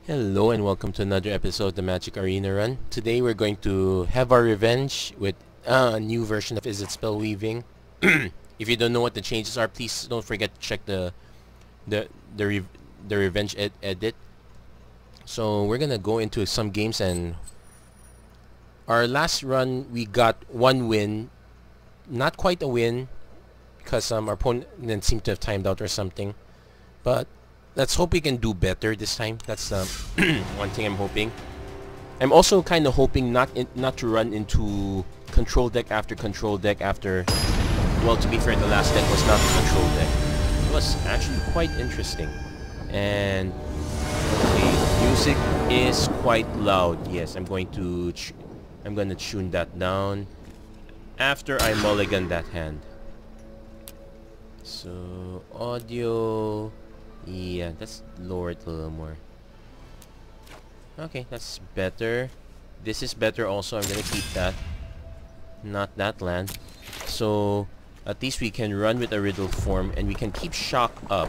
Hello and welcome to another episode of the MTG Arena Run. Today we're going to have our revenge with a new version of Izzet Spellweaving. If you don't know what the changes are, please don't forget to check the revenge edit. So we're gonna go into some games, and our last run we got one win, not quite a win because our opponent seemed to have timed out or something, but let's hope we can do better this time. That's one thing I'm hoping. I'm also kind of hoping not to run into control deck after control deck after. Well, to be fair, the last deck was not a control deck. It was actually quite interesting. And okay, music is quite loud. Yes, I'm going to tune that down after I mulligan that hand. So audio. Yeah, let's lower it a little more. Okay, that's better. This is better also. I'm gonna keep that. Not that land. So at least we can run with a riddle form, and we can keep shock up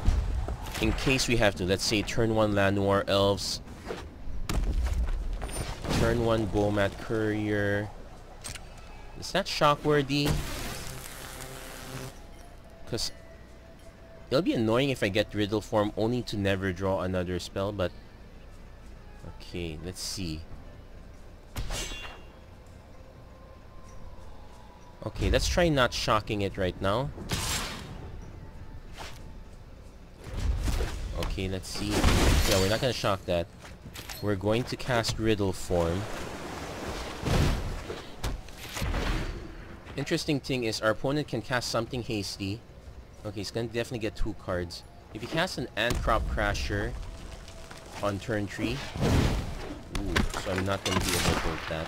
in case we have to. Let's say turn 1 Land Noir Elves, turn 1 Bomat Courier. Is that shock worthy? Because it'll be annoying if I get riddle form only to never draw another spell, but okay, let's see. Okay, let's try not shocking it right now. Okay, let's see. Yeah, we're not gonna shock that. We're going to cast riddle form. Interesting thing is our opponent can cast something hasty. Okay, he's gonna definitely get 2 cards. If he casts an Antcrop Crasher on turn 3, ooh, so I'm not gonna be able to hold that.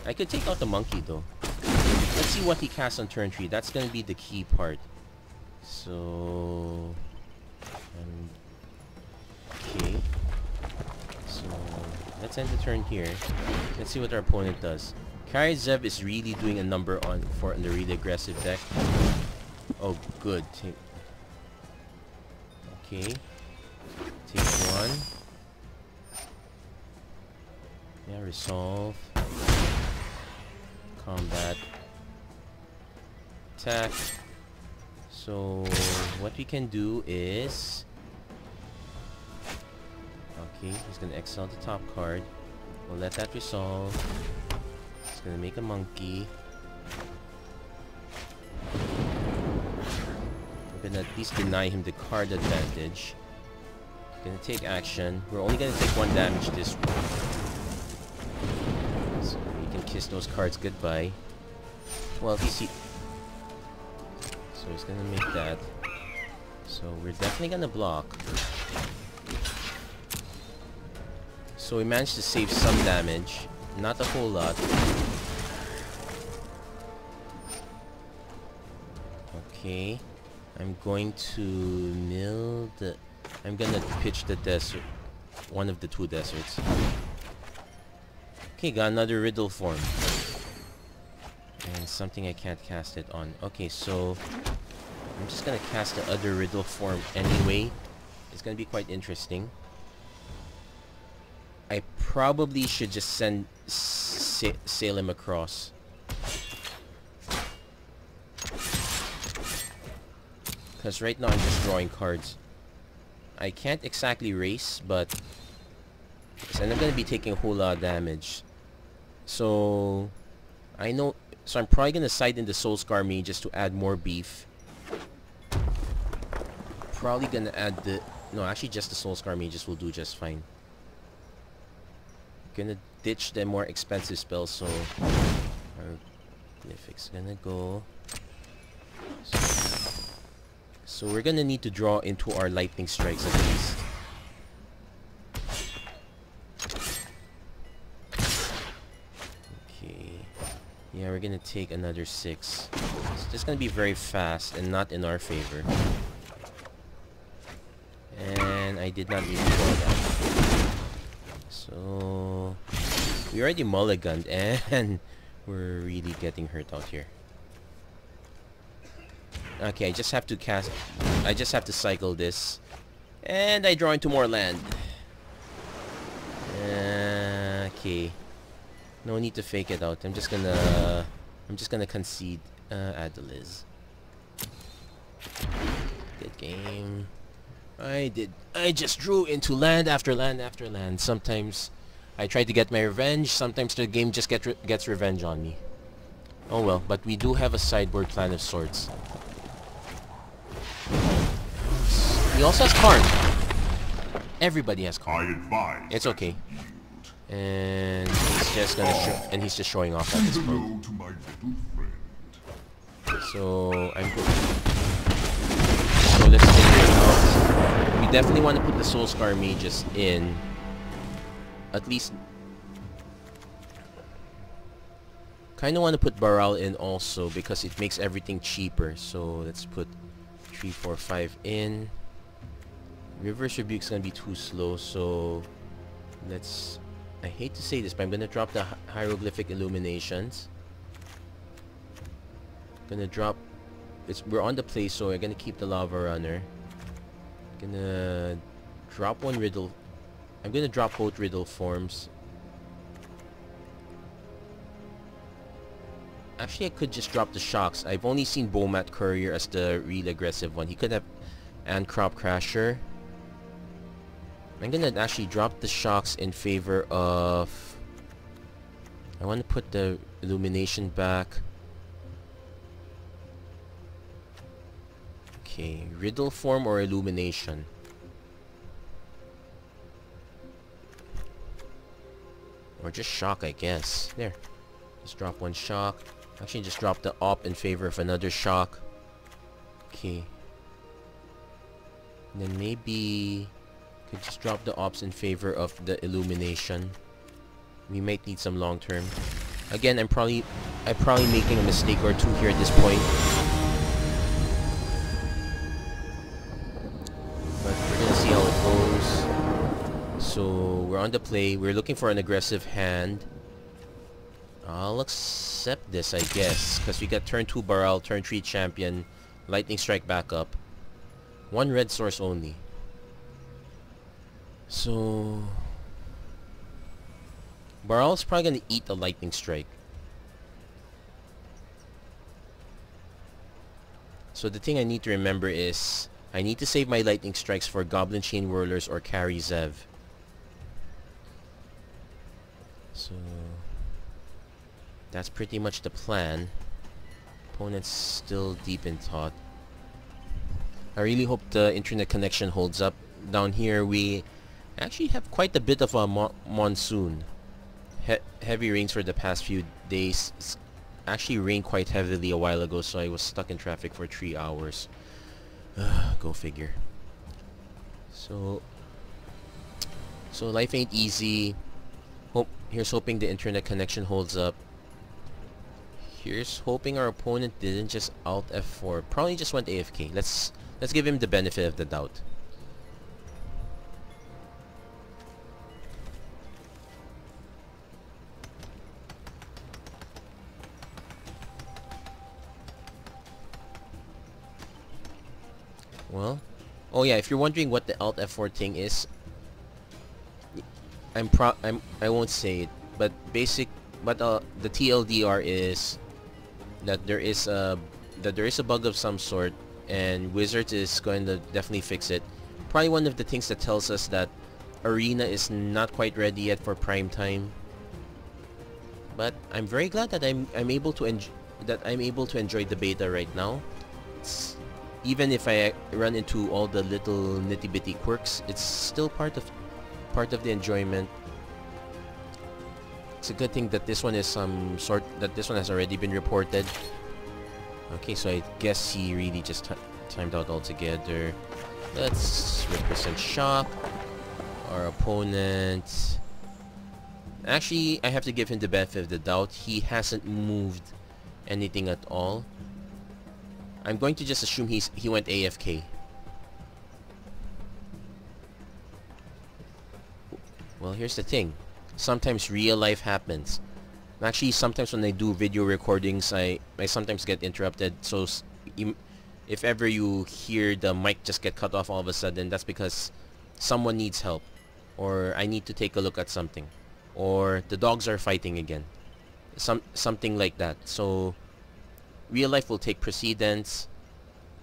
I could take out the monkey though. Let's see what he casts on turn 3. That's gonna be the key part. So, okay. So let's end the turn here. Let's see what our opponent does. Zev is really doing a number on the really aggressive deck. Oh, good. Okay. Take 1. Yeah, resolve. Combat. Attack. So, what we can do is... okay, he's gonna exile the top card. We'll let that resolve. He's gonna make a monkey. Gonna at least deny him the card advantage. Gonna take action. We're only gonna take 1 damage this one. So you can kiss those cards goodbye. Well, so he's gonna make that. So we're definitely gonna block. So we managed to save some damage. Not a whole lot. Okay. I'm going to mill the... I'm gonna pitch the desert. One of the 2 deserts. Okay, got another riddle form. And something I can't cast it on. Okay, so... I'm just gonna cast the other riddle form anyway. It's gonna be quite interesting. I probably should just sail him across. Because right now I'm just drawing cards. I can't exactly race, but... and I'm going to be taking a whole lot of damage. So... I know... so I'm probably going to side in the Soulscar Mage just to add more beef. Probably going to add the... no, actually just the Soulscar Mages will do just fine. Gonna ditch the more expensive spells, so... our Glyphic's gonna go... so we're gonna need to draw into our lightning strikes at least. Okay. Yeah, we're gonna take another 6. It's just gonna be very fast and not in our favor. And I did not even draw that. So... we already mulliganed and we're really getting hurt out here. Okay, I just have to cycle this. And I draw into more land. Okay. No need to fake it out. I'm just gonna concede. Add the Liz. Good game. I just drew into land after land after land. Sometimes I try to get my revenge. Sometimes the game just gets revenge on me. Oh well, but we do have a sideboard Plan of Sorts. He also has Karn. Everybody has Karn. It's okay. And he's just gonna he's just showing off at this point. So let's figure it out. We definitely want to put the Soul Scar Mages in. At least kinda wanna put Baral in also because it makes everything cheaper. So let's put 3, 4, 5 in. Reverse Rebuke's gonna be too slow, so let's... I hate to say this, but I'm gonna drop the Hieroglyphic Illuminations. Gonna drop... we're on the play, so we're gonna keep the Lava Runner. Gonna drop one Riddle. I'm gonna drop both Riddle forms. Actually, I could just drop the Shocks. I've only seen Bomat Courier as the real aggressive one. He could have Crop Crasher. I'm gonna actually drop the Shocks in favor of... I want to put the Illumination back. Okay, Riddle form or Illumination? Or just Shock, I guess. There. Just drop one Shock. Actually, just drop the Op in favor of another Shock. Okay. And then maybe... could just drop the Ops in favor of the Illumination. We might need some long term. Again, I'm probably making a mistake or two here at this point. But we're gonna see how it goes. So we're on the play. We're looking for an aggressive hand. I'll accept this, I guess, because we got turn 2 Baral, turn 3 Champion, Lightning Strike back up. One red source only. So Baral's probably gonna eat the Lightning Strike. So the thing I need to remember is I need to save my Lightning Strikes for Goblin Chain Whirlers or carry Zev. So that's pretty much the plan. Opponent's still deep in thought. I really hope the internet connection holds up. Down here we actually have quite a bit of a monsoon. Heavy rains for the past few days. It's actually rained quite heavily a while ago, so I was stuck in traffic for 3 hours. Go figure. So life ain't easy. Here's hoping the internet connection holds up. Here's hoping our opponent didn't just Alt F4. Probably just went AFK. Let's give him the benefit of the doubt. Well, oh yeah, if you're wondering what the Alt F4 thing is, I won't say it, but the TLDR is that there is a bug of some sort, and Wizards is going to definitely fix it. Probably one of the things that tells us that Arena is not quite ready yet for prime time. But I'm very glad that I'm able to enjoy the beta right now. Even if I run into all the little nitty-bitty quirks, it's still part of the enjoyment. It's a good thing that this one is this one has already been reported. Okay, so I guess he really just timed out altogether. Let's represent Shock. Our opponent... Actually, I have to give him the benefit of the doubt. He hasn't moved anything at all. I'm going to just assume he went AFK. Well, here's the thing. Sometimes real life happens. Actually, sometimes when I do video recordings, I sometimes get interrupted. So if ever you hear the mic just get cut off all of a sudden, that's because someone needs help. or I need to take a look at something, or the dogs are fighting again, something like that. So real life will take precedence,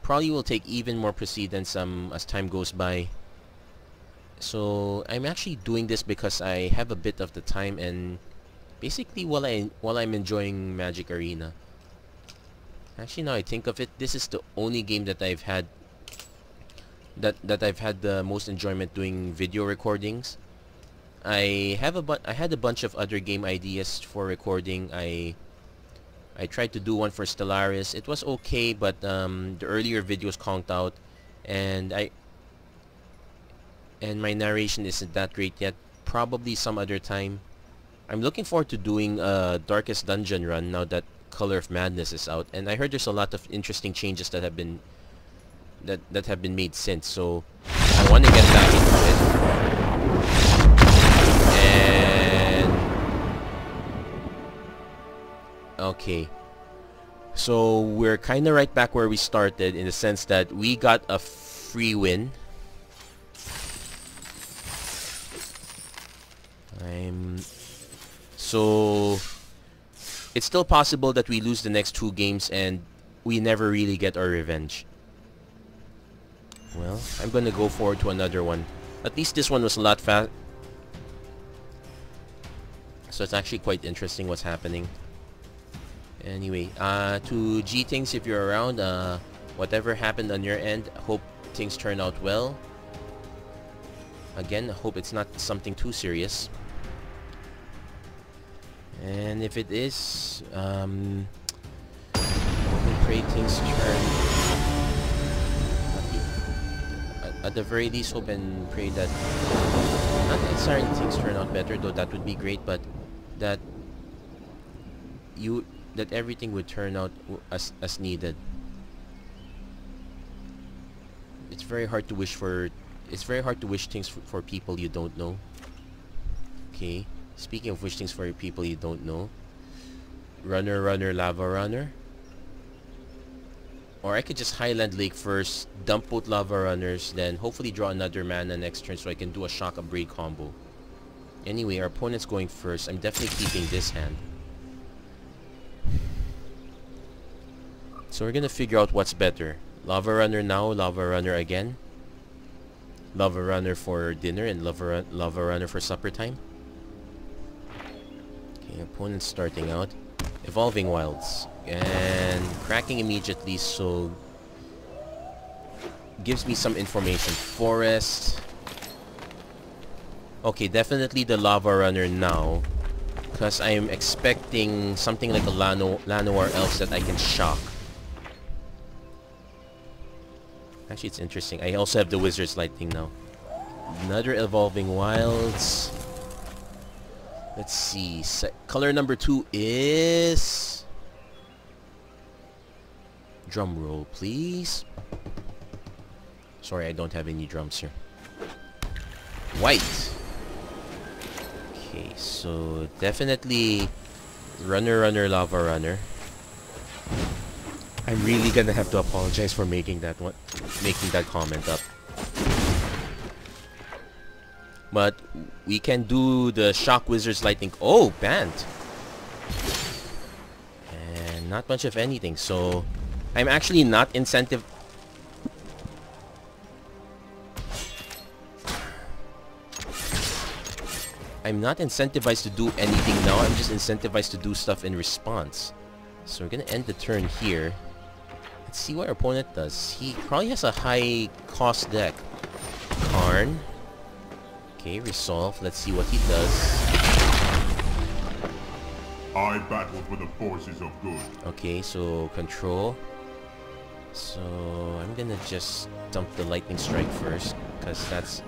probably will take even more precedence as time goes by. So I'm actually doing this because I have a bit of the time, and basically while I'm enjoying Magic Arena. Actually, now I think of it, this is the only game that I've had that I've had the most enjoyment doing video recordings. I had a bunch of other game ideas for recording. I tried to do one for Stellaris. It was okay, but the earlier videos conked out, and my narration isn't that great yet. Probably some other time. I'm looking forward to doing Darkest Dungeon run now that Color of Madness is out, and I heard there's a lot of interesting changes that have been made since, so I want to get back into it. And okay, so we're kind of right back where we started, in the sense that we got a free win. So it's still possible that we lose the next 2 games and we never really get our revenge. Well, I'm gonna go forward to another one. At least this one was a lot fast. So it's actually quite interesting what's happening. Anyway, to G things, if you're around, whatever happened on your end, hope things turn out well. Again, hope it's not something too serious. And if it is, hope and pray things turn. At the very least, hope and pray that not necessarily things turn out better, though that would be great, but that everything would turn out as needed. It's very hard to wish things for people you don't know. Okay. Speaking of wish things for people you don't know, Runner, Lava Runner. Or I could just Highland Lake first, dump both Lava Runners, then hopefully draw another mana next turn so I can do a Shock Upgrade combo. Anyway, our opponent's going first. I'm definitely keeping this hand. So we're gonna figure out what's better. Lava Runner now, Lava Runner again. Lava Runner for dinner and Lava Runner for supper time. Okay, opponent's starting out. Evolving Wilds. And cracking immediately, so gives me some information. Forest. Okay, definitely the Lava Runner now, because I am expecting something like a Llanowar Elves that I can shock. Actually, it's interesting. I also have the Wizard's Lightning now. Another Evolving Wilds. Let's see. Color number 2 is... Drum roll, please. Sorry, I don't have any drums here. White. Okay, so definitely Runner, Lava Runner. I'm really gonna have to apologize for making that comment up. But we can do the Shock Wizard's Lightning. Oh, banned. And not much of anything, so I'm actually not incentive. I'm not incentivized to do anything now. I'm just incentivized to do stuff in response. So we're gonna end the turn here. Let's see what our opponent does. He probably has a high cost deck. Karn. Okay, resolve. Let's see what he does. I battle for the forces of good. Okay, so control. So I'm gonna just dump the Lightning Strike first, because that's...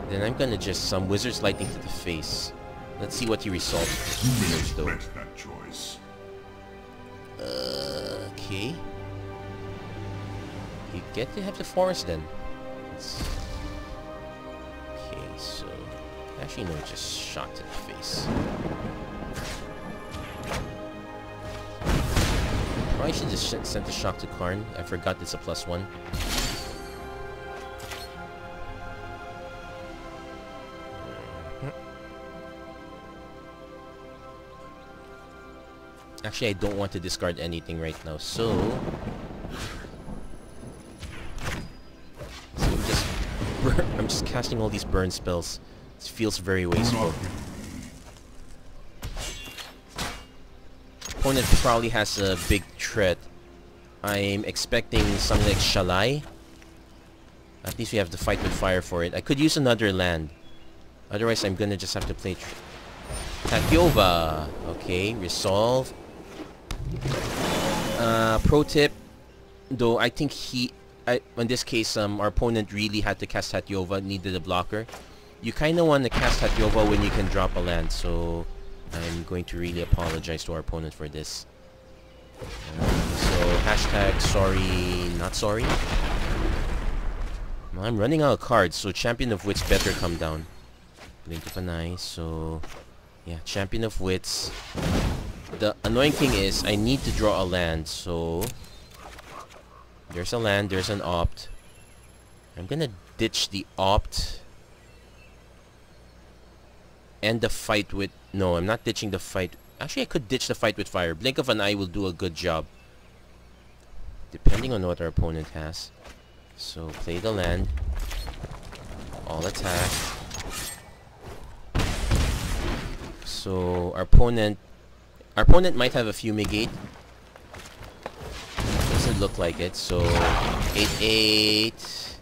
Then I'm gonna just some Wizard's Lightning to the face. Let's see what he resolves. You may respect that choice. Okay. You get to have the forest then. Okay, so... Actually, no, just shot to the face. I should just send the shock to Karn. I forgot it's a +1. Actually, I don't want to discard anything right now, so I'm just casting all these burn spells. It feels very wasteful. Opponent probably has a big threat. I'm expecting something like Shalai. At least we have to fight with fire for it. I could use another land. Otherwise, I'm gonna just have to play Tatyova. Okay, resolve. Pro tip, though, I think in this case, our opponent really had to cast Tatyova, needed a blocker. You kind of want to cast Tatyova when you can drop a land, so I'm going to really apologize to our opponent for this. So, hashtag sorry, not sorry. Well, I'm running out of cards, so Champion of Wits better come down. Blink of an Eye, so yeah, Champion of Wits. The annoying thing is, I need to draw a land, so there's a land, there's an opt. I'm gonna ditch the opt. And the fight with... No, I'm not ditching the fight. Actually, I could ditch the fight with fire. Blink of an Eye will do a good job, depending on what our opponent has. So, play the land. All attack. So, our opponent might have a Fumigate. Doesn't look like it. So 8/8.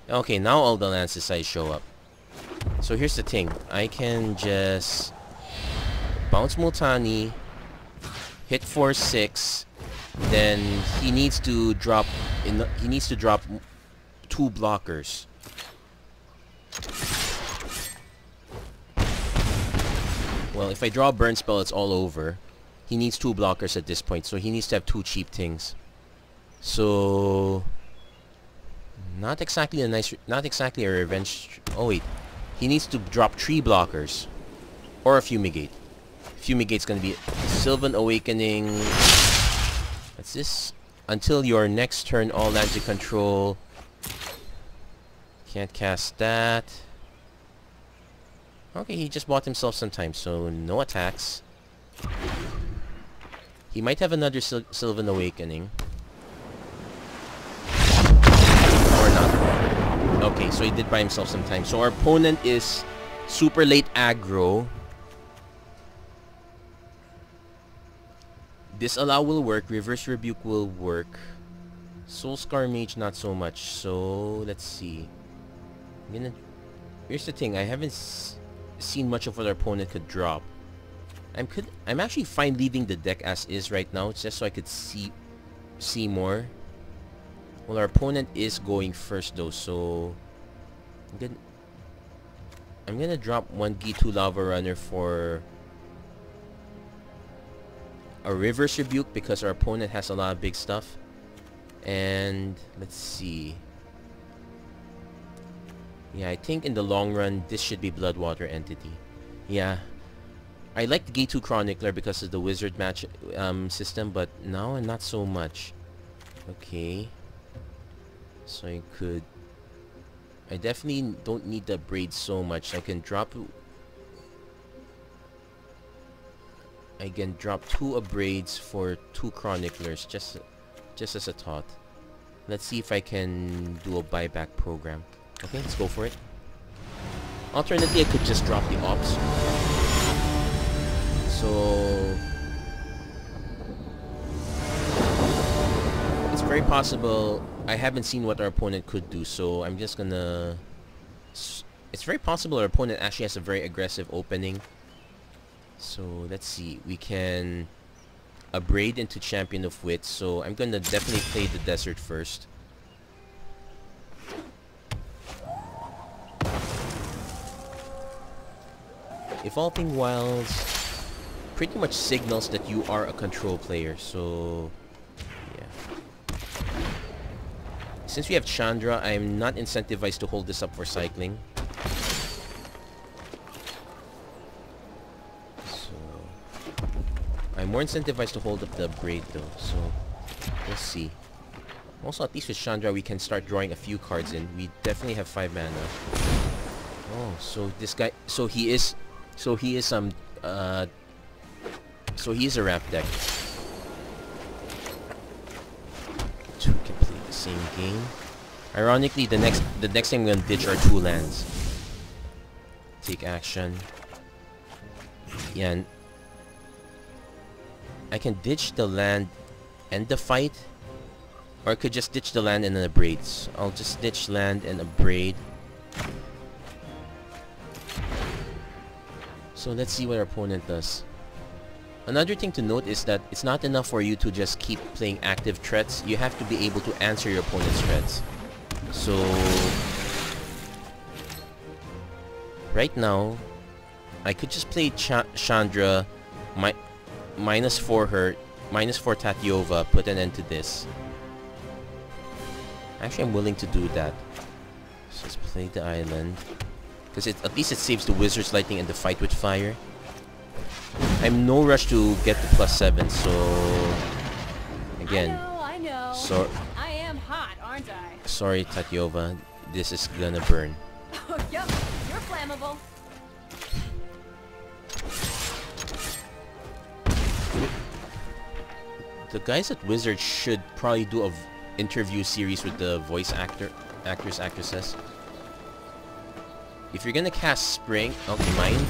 Okay, now all the lands decide show up. So here's the thing. I can just bounce Multani, hit 4/6. Then he needs to drop 2 blockers. Well, if I draw a burn spell, it's all over. He needs 2 blockers at this point, so he needs to have 2 cheap things. So, not exactly a revenge. Oh wait, he needs to drop 3 blockers or a Fumigate. Fumigate's gonna be Sylvan Awakening. What's this? Until your next turn, all lands you control. Can't cast that. Okay, he just bought himself some time, so no attacks. He might have another Sylvan Awakening. Or not. Okay, so he did buy himself some time. So our opponent is super late aggro. Disallow will work. Reverse Rebuke will work. Soulscar Mage not so much. So let's see. Here's the thing. I haven't seen much of what our opponent could drop. I'm actually fine leaving the deck as is right now, just so I could see more. Well, our opponent is going first though, so I'm gonna drop 1 G2 Lava Runner for a Reverse Rebuke because our opponent has a lot of big stuff. And let's see. Yeah, I think in the long run, this should be Bloodwater Entity. Yeah. I like the G2 Chronicler because of the wizard match system, but now not so much. Okay. So I definitely don't need the Braid so much. I can drop 2 Abrades for 2 Chroniclers, just as a thought. Let's see if I can do a buyback program. Okay, let's go for it. Alternately, I could just drop the ops. So it's very possible. I haven't seen what our opponent could do, so I'm just gonna... It's very possible our opponent actually has a very aggressive opening. So let's see. We can Abrade into Champion of Wits, so I'm gonna definitely play the Desert first. Evolving Wilds pretty much signals that you are a control player, so yeah. Since we have Chandra, I'm not incentivized to hold this up for cycling. So I'm more incentivized to hold up the Braid though, so see. Also, at least with Chandra, we can start drawing a few cards in. We definitely have 5 mana. Oh, so this guy, so he is a ramp deck. Two can play the same game. Ironically, the next thing I'm gonna ditch are 2 lands. Take action. Yeah, and I can ditch the land and the fight, or I could just ditch the land and then abrade. So I'll just ditch land and abrade. So let's see what our opponent does. Another thing to note is that it's not enough for you to just keep playing active threats. You have to be able to answer your opponent's threats. So right now, I could just play Chandra, -4 her, -4 Tatyova, put an end to this. Actually, I'm willing to do that. So let's play the island. Because at least it saves the Wizard's Lightning and the fight with fire. I'm no rush to get the +7, so again. I know. So I am hot, aren't I? sorry, Tatyova, this is gonna burn. Oh, yep, you're flammable. The guys at Wizard should probably do a interview series with the voice actresses. If you're gonna cast Spring, okay, mine.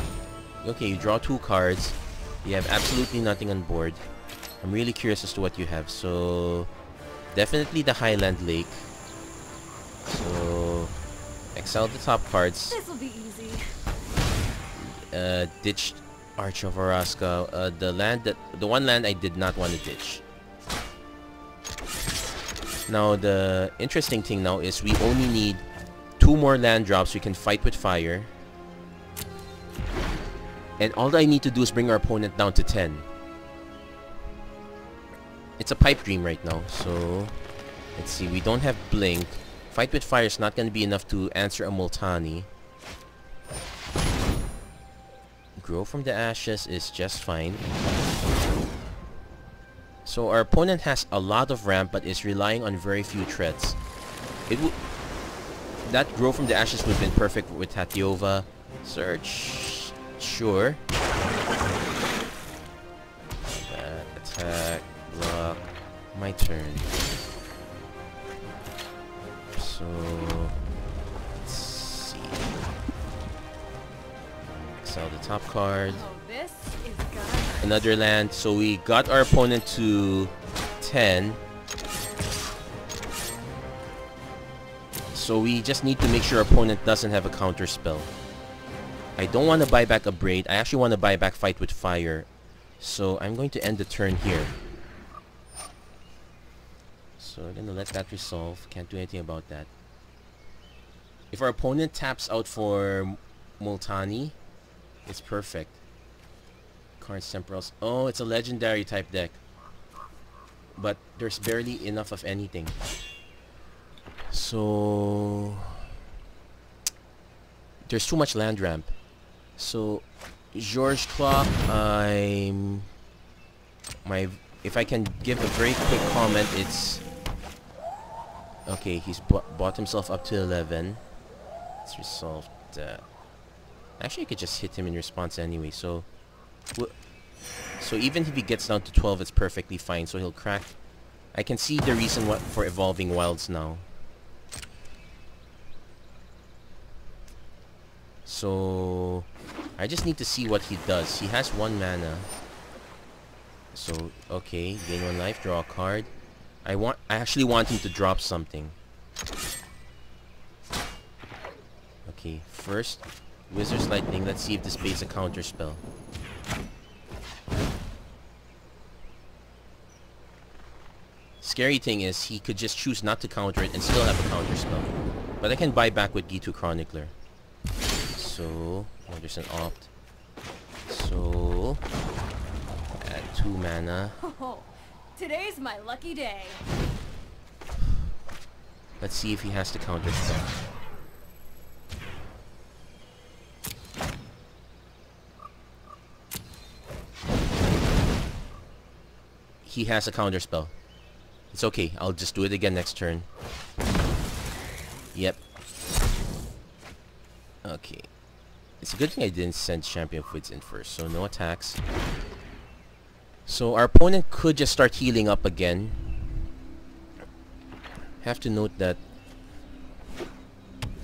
Okay, you draw 2 cards. You have absolutely nothing on board. I'm really curious as to what you have. So, definitely the Highland Lake. So, exile the top cards. This'll be easy. Ditch Arch of Araska. The one land I did not want to ditch. Now, the interesting thing now is we only need 2 more land drops. We can fight with fire. And all I need to do is bring our opponent down to 10. It's a pipe dream right now. So, let's see. We don't have Blink. Fight with fire is not going to be enough to answer a Multani. Grow from the Ashes is just fine. So our opponent has a lot of ramp but is relying on very few threats. That Grow from the Ashes would have been perfect with Tatyova. Search. Sure. Attack. Block. My turn. So let's see. Exile the top card. Oh, this is gonna hurt. Another land. So we got our opponent to 10. So we just need to make sure our opponent doesn't have a counter spell. I don't want to buy back Abrade. I actually want to buy back Fight with Fire. So I'm going to end the turn here. So we're going to let that resolve. Can't do anything about that. If our opponent taps out for Multani, it's perfect. Cards Temporals. Oh, it's a legendary type deck. But there's barely enough of anything. So there's too much land ramp. So George Clock, if I can give a very quick comment, it's okay. He's bought himself up to 11. Let's resolve that. Actually, I could just hit him in response anyway. So even if he gets down to 12, it's perfectly fine. So he'll crack. I can see the reason for evolving wilds now. So I just need to see what he does. He has 1 mana. So okay, gain 1 life, draw a card. I actually want him to drop something. Okay, first Wizard's Lightning. Let's see if this pays a counter spell. Scary thing is he could just choose not to counter it and still have a counter spell. But I can buy back with G2 Chronicler. So, oh, there's an opt. So, add 2 mana. Oh, today's my lucky day. Let's see if he has the counter spell. He has a counter spell. It's okay. I'll just do it again next turn. Yep. Okay. It's a good thing I didn't send Champion of Wits in first, so no attacks. So our opponent could just start healing up again. Have to note that,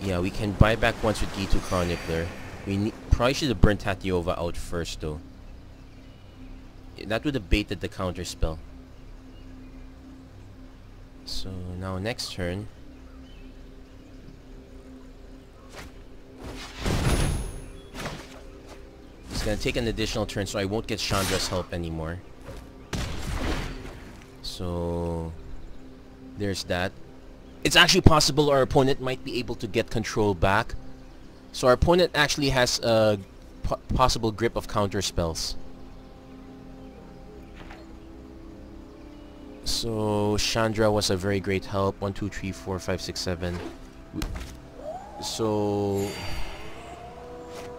yeah, we can buy back once with G2 Chronicler. We probably should have burnt Tatiova out first though. That would have baited the counter spell. So now next turn. It's gonna take an additional turn, so I won't get Chandra's help anymore. So there's that. It's actually possible our opponent might be able to get control back. So our opponent actually has a possible grip of counter spells. So Chandra was a very great help. 1, 2, 3, 4, 5, 6, 7. So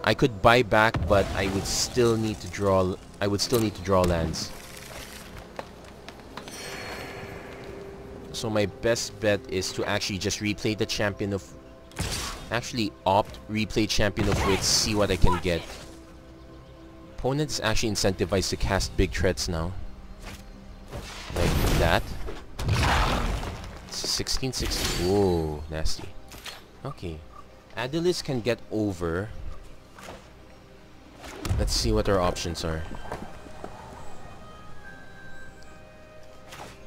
I could buy back, but I would still need to draw. I would still need to draw lands. So my best bet is to actually just replay the Champion of... Actually replay Champion of Wits, see what I can get. Opponent is actually incentivized to cast big threats now. Like that. 16-16. Whoa, nasty. Okay. Adelis can get over. Let's see what our options are.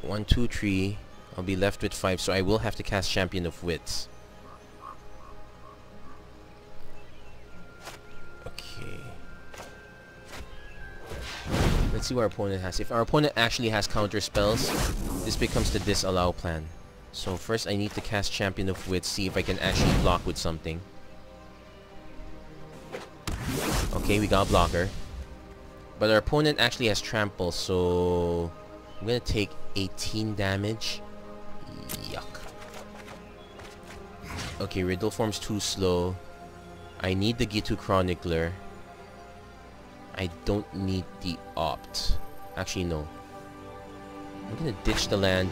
1, 2, 3. I'll be left with 5, so I will have to cast Champion of Wits. Okay. Let's see what our opponent has. If our opponent actually has counter spells, this becomes the disallow plan. So first I need to cast Champion of Wits, see if I can actually block with something. Okay, we got a blocker. But our opponent actually has trample, so I'm gonna take 18 damage. Yuck. Okay, Riddle Form's too slow. I need the G2 Chronicler. I don't need the Opt. Actually, no. I'm gonna ditch the land.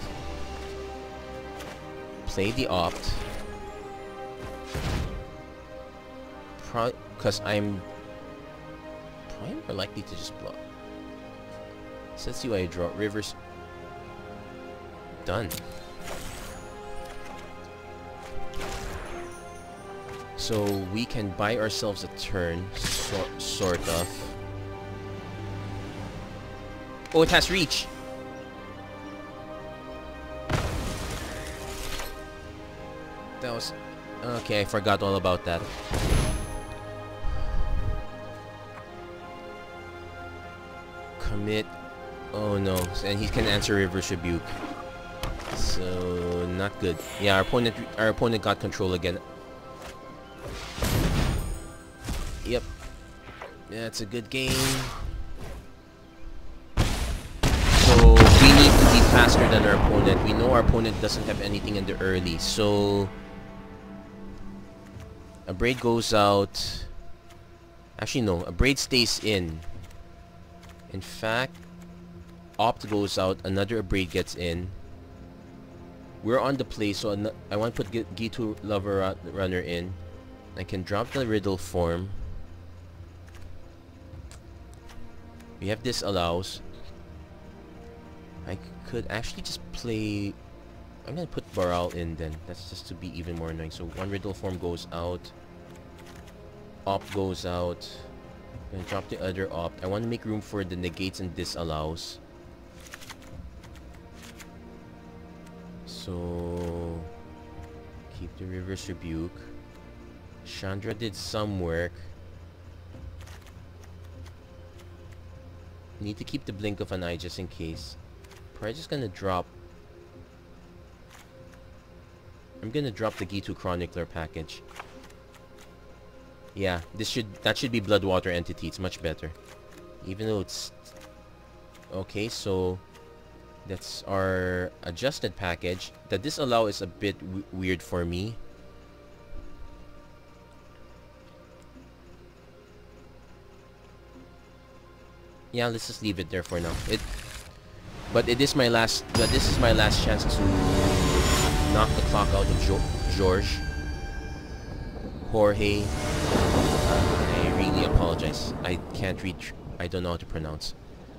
Play the Opt. Because I'm probably more likely to just block. So let's see what I draw. Rivers. Done. So we can buy ourselves a turn, sort of. Oh, it has reach! That was... Okay, I forgot all about that. Commit. Oh no, and he can answer River's Rebuke. So, not good. Yeah, our opponent got control again. Yep. Yeah, it's a good game. So we need to be faster than our opponent. We know our opponent doesn't have anything in the early. So a Braid goes out. Actually no, a Braid stays in. In fact, Opt goes out, another Braid gets in. We're on the play, so I want to put G2 Lover Runner in. I can drop the Riddle Form. We have Disallows. I could actually just play... I'm gonna put Baral in then. That's just to be even more annoying. So one Riddle Form goes out. Opt goes out. I'm gonna drop the other Opt. I want to make room for the Negates and Disallows. So... keep the Reverse Rebuke. Chandra did some work. Need to keep the Blink of an Eye just in case. Probably just gonna drop... I'm gonna drop the G2 Chronicler package. Yeah, that should be Bloodwater Entity. It's much better. Even though it's... Okay, so... that's our adjusted package. The Disallow is a bit weird for me. Yeah, let's just leave it there for now. But it is my last. But this is my last chance to knock the clock out of George. Jorge. I really apologize. I can't read. I don't know how to pronounce.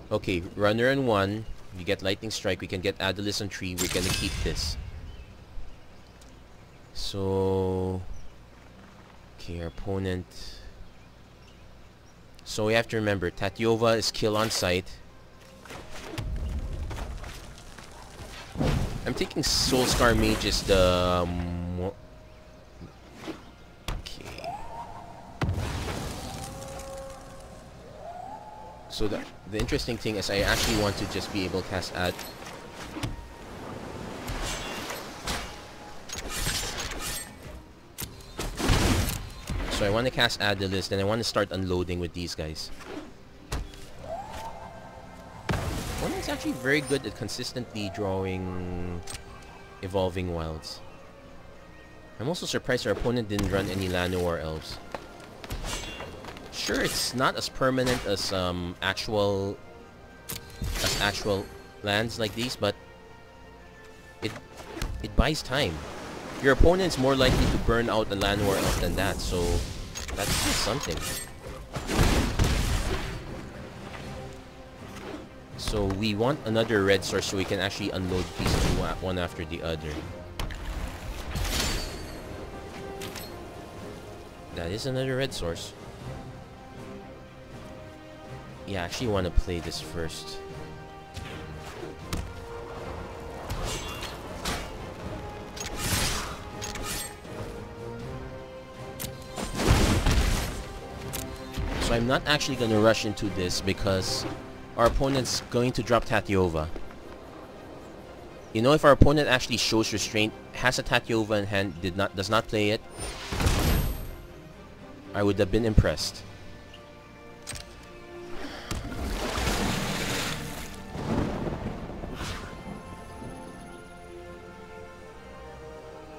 Okay, runner on 1. We get lightning strike. We can get Adelis on 3. We're gonna keep this. So, okay, our opponent. So we have to remember, Tatyova is kill on sight. I'm taking Soulscar Mage is the okay. So the interesting thing is I actually want to just be able to cast at so I want to cast Adelis, then I want to start unloading with these guys. Opponent's actually very good at consistently drawing Evolving Wilds. I'm also surprised our opponent didn't run any Lano or Elves. Sure, it's not as permanent as actual lands like these, but it buys time. Your opponent's more likely to burn out a Lano or Elf than that, so that's just something. So we want another red source so we can actually unload these two one after the other. That is another red source. Yeah, I actually want to play this first. So I'm not actually going to rush into this because our opponent's going to drop Tatyova. You know, if our opponent actually shows restraint, has a Tatyova in hand, does not play it, I would have been impressed.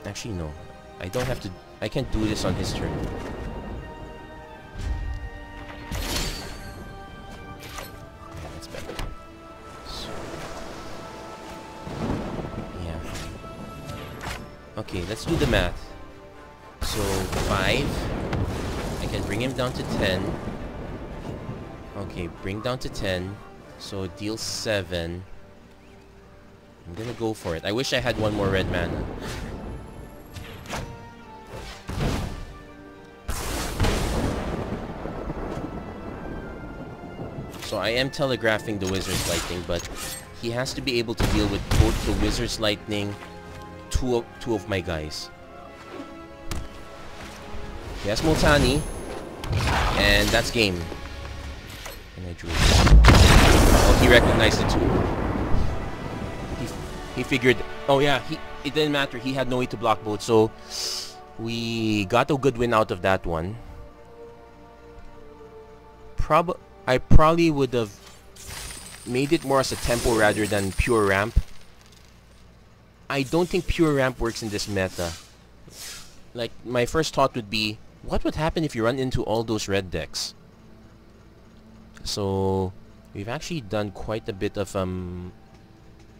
Actually, no. I don't have to. I can't do this on his turn. Yeah, that's better. So, yeah. Okay, let's do the math. So 5. I can bring him down to 10. Okay, bring down to 10. So deal 7. I'm gonna go for it. I wish I had one more red mana. So I am telegraphing the Wizard's Lightning, but he has to be able to deal with both the Wizard's Lightning, two of my guys. He has Multani, and that's game. And I drew. Oh, he recognized it too. He figured. Oh yeah, it didn't matter. He had no way to block both, so we got a good win out of that one. I probably would have made it more as a tempo rather than pure ramp. I don't think pure ramp works in this meta. Like, my first thought would be, what would happen if you run into all those red decks? So, we've actually done quite a bit of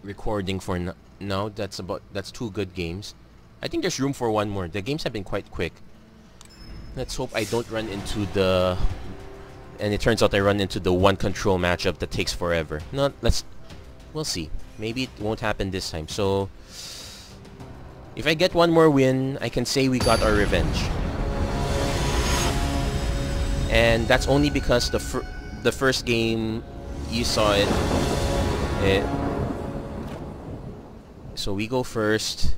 recording for now. That's 2 good games. I think there's room for one more. The games have been quite quick. Let's hope I don't run into the... And it turns out I run into the one control matchup that takes forever. No, we'll see. Maybe it won't happen this time. So, if I get one more win, I can say we got our revenge. And that's only because the first game, you saw it. So we go first.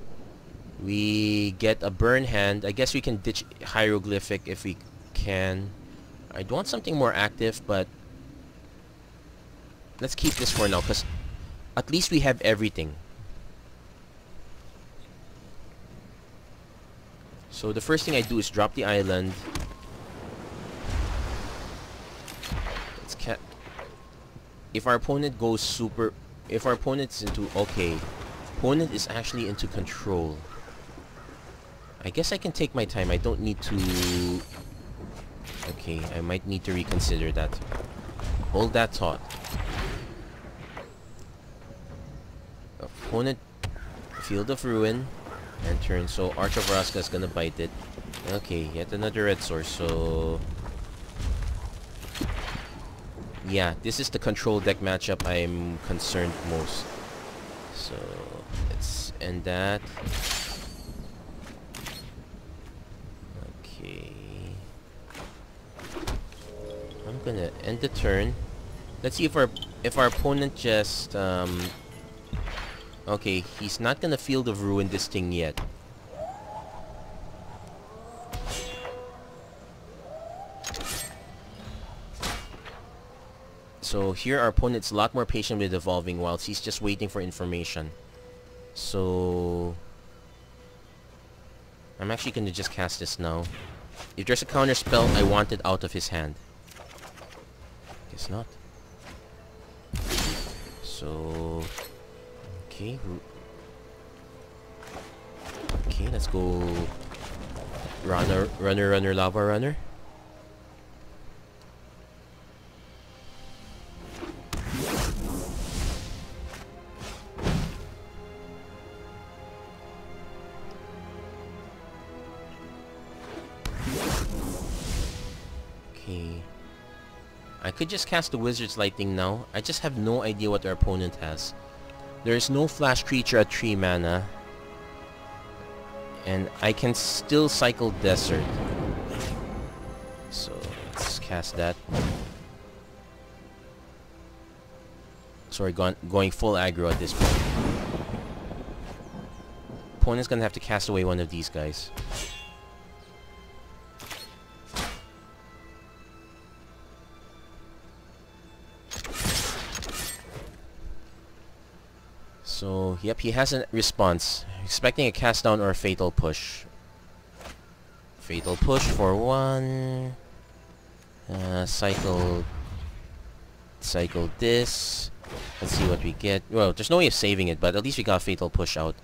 We get a burn hand. I guess we can ditch Hieroglyphic if we can. I'd want something more active, but let's keep this for now, because at least we have everything. So the first thing I do is drop the island. If our opponent goes super... If our opponent's into... Okay. Opponent is actually into control. I guess I can take my time. I don't need to... Okay, I might need to reconsider that. Hold that thought. opponent Field of Ruin and turn, so Arch of Vraska is gonna bite it. Okay, yet another red source, so yeah, this is the control deck matchup I'm concerned most. So let's end that. Okay, I'm gonna end the turn. Let's see if our opponent just okay, he's not gonna Field of Ruin this thing yet. So here our opponent's a lot more patient with evolving whilst he's just waiting for information. So I'm actually gonna just cast this now. If there's a counter spell, I want it out of his hand. Guess not. So okay, let's go runner, lava runner. Okay, I could just cast the Wizard's Lightning now. I just have no idea what our opponent has. There is no flash creature at 3 mana. And I can still cycle Desert. So let's cast that. Sorry, going full aggro at this point. Opponent's gonna have to cast away one of these guys. So, yep, he has a response. Expecting a cast down or a fatal push. Fatal push for 1. Cycle this. Let's see what we get. Well, there's no way of saving it, but at least we got a fatal push out.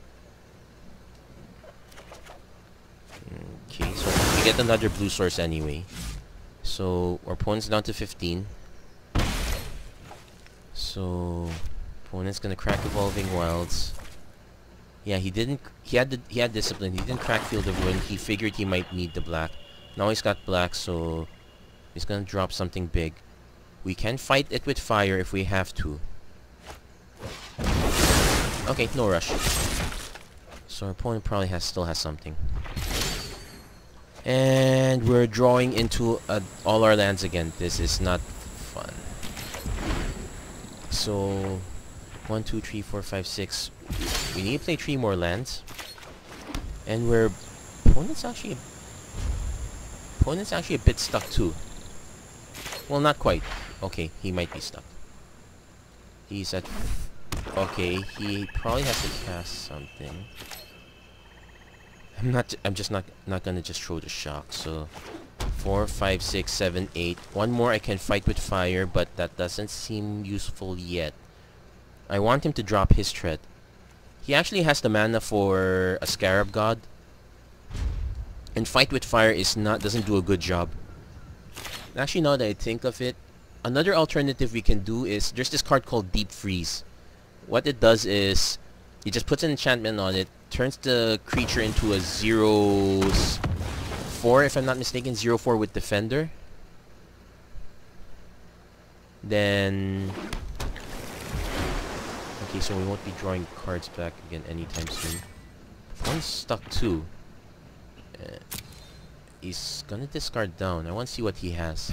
Okay, so we get another blue source anyway. So, our opponent's down to 15. So opponent's gonna crack Evolving Wilds. Yeah, he didn't. He had discipline. He didn't crack Field of Ruin. He figured he might need the black. Now he's got black, so he's gonna drop something big. We can fight it with fire if we have to. Okay, no rush. So our opponent probably still has something. And we're drawing into all our lands again. This is not fun. So 1, 2, 3, 4, 5, 6. We need to play 3 more lands. And we're opponent's actually a bit stuck too. Well, not quite. Okay, he might be stuck. He's at... Okay, he probably has to cast something. I'm just not gonna just throw the shock. So 4, 5, 6, 7, 8. One more I can fight with fire, but that doesn't seem useful yet. I want him to drop his threat. He actually has the mana for a Scarab God. And fight with fire doesn't do a good job. Actually, now that I think of it, another alternative we can do is there's this card called Deep Freeze. What it does is it just puts an enchantment on it, turns the creature into a 0/4, if I'm not mistaken, 0/4 with Defender. Then okay, so we won't be drawing cards back again anytime soon. One's stuck too. He's gonna discard down. I want to see what he has.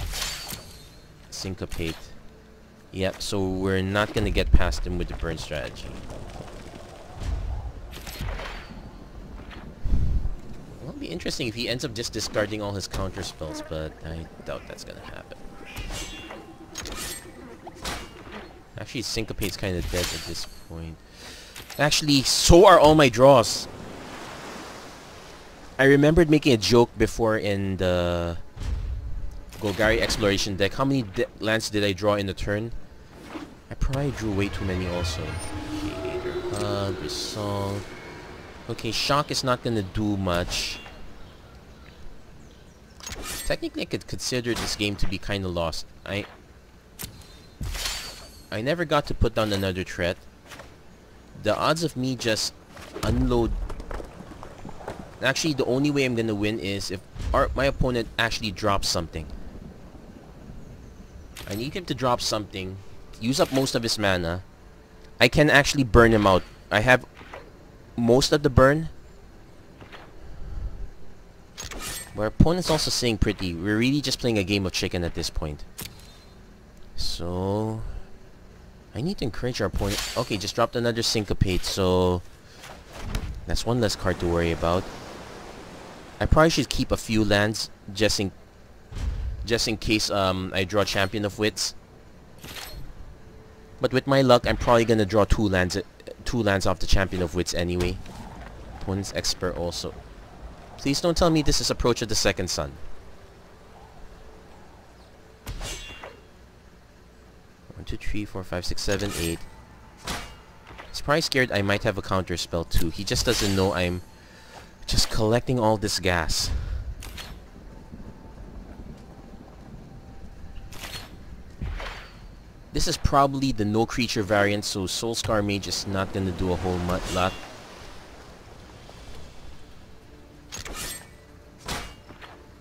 Syncopate. Yep, so we're not gonna get past him with the burn strategy. It'll be interesting if he ends up just discarding all his counter spells, but I doubt that's gonna happen. Actually, Syncopate's kind of dead at this point. Actually, so are all my draws. I remembered making a joke before in the Golgari Exploration deck. How many lands did I draw in the turn? I probably drew way too many also. Okay, Resolve. Okay, Shock is not gonna do much. Technically, I could consider this game to be kind of lost. I never got to put down another threat. The odds of me just unload... Actually, the only way I'm gonna win is if my opponent actually drops something. I need him to drop something, use up most of his mana. I can actually burn him out. I have most of the burn. But our opponent's also saying pretty. We're really just playing a game of chicken at this point. So... I need to encourage our opponent. Okay, just dropped another Syncopate, so... That's one less card to worry about. I probably should keep a few lands just in case I draw Champion of Wits. But with my luck, I'm probably gonna draw two lands off the Champion of Wits anyway. Opponent's Expert also. Please don't tell me this is Approach of the Second Sun. 1, 2, 3, 4, 5, 6, 7, 8. He's probably scared I might have a counter spell too. He just doesn't know I'm just collecting all this gas. This is probably the no creature variant, so Soulscar Mage is not gonna do a whole lot.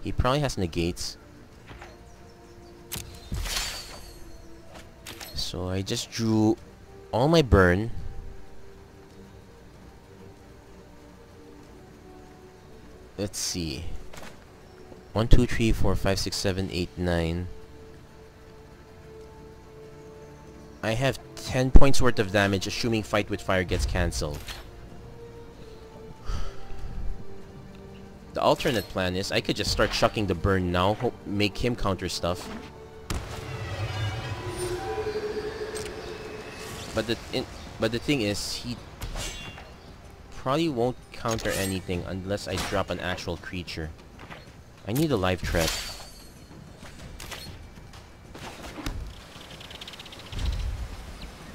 He probably has negates. So I just drew all my burn. Let's see. 1, 2, 3, 4, 5, 6, 7, 8, 9. I have 10 points worth of damage, assuming Fight with Fire gets cancelled. The alternate plan is I could just start chucking the burn now, make him counter stuff. But the thing is, he probably won't counter anything unless I drop an actual creature. I need a live threat.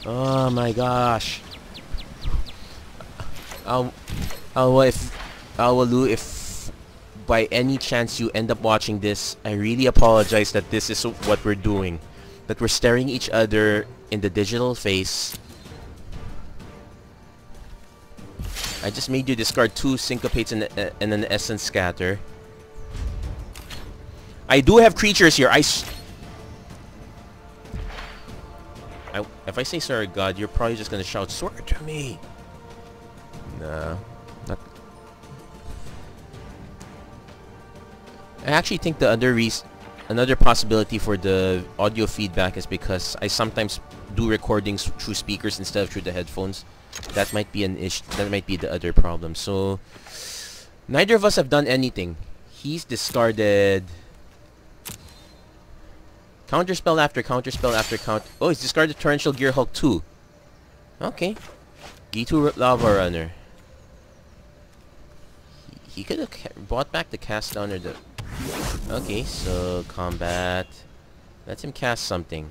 Oh my gosh. Awalu, if by any chance you end up watching this, I really apologize that this is what we're doing. That we're staring each other in the digital face. I just made you discard 2 Syncopates and an Essence Scatter. I do have creatures here. If I say sorry God, you're probably just gonna shout sword to me. Nah. Not. I actually think the another possibility for the audio feedback is because I sometimes do recordings through speakers instead of through the headphones. That might be an issue. That might be the other problem. So neither of us have done anything. He's discarded counterspell after counterspell after Oh, he's discarded Torrential Gearhulk 2. Okay. G2 Lava Runner. He could have brought back the cast down or the... Okay, so combat. Let him cast something.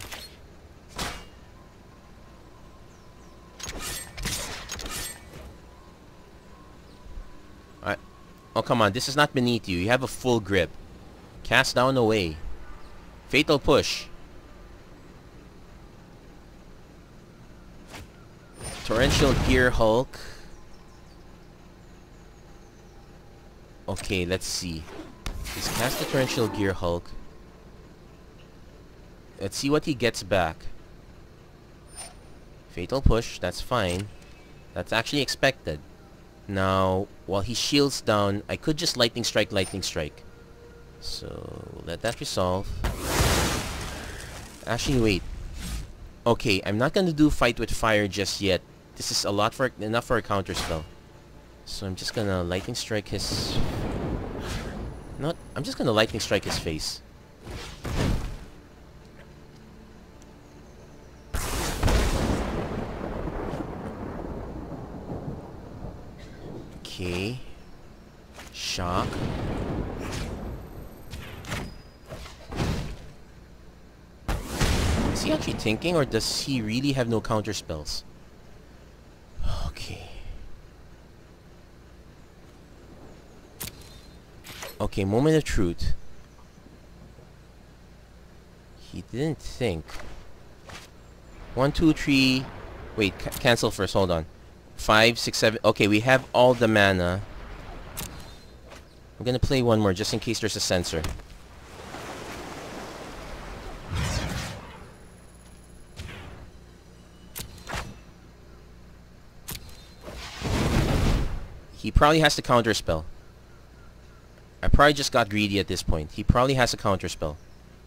Alright. Oh, come on. This is not beneath you. You have a full grip. Cast down away. Fatal Push. Torrential Gearhulk. Okay, let's see. He's cast the Torrential Gearhulk. Let's see what he gets back. Fatal Push, that's fine. That's actually expected. Now, while he shields down, I could just Lightning Strike, Lightning Strike. So, let that resolve. Actually, wait. Okay, I'm not gonna do Fight with Fire just yet. This is enough for a counter spell. So I'm just gonna Lightning Strike his... I'm just gonna Lightning Strike his face. Okay. Shock. Is he actually thinking, or does he really have no counter spells? Okay. Okay, moment of truth. He didn't think. 1, 2, 3. Wait, cancel first. Hold on. 5, 6, 7. Okay, we have all the mana. I'm gonna play one more just in case there's a sensor. He probably has the counter spell. I probably just got greedy at this point. He probably has a counter spell.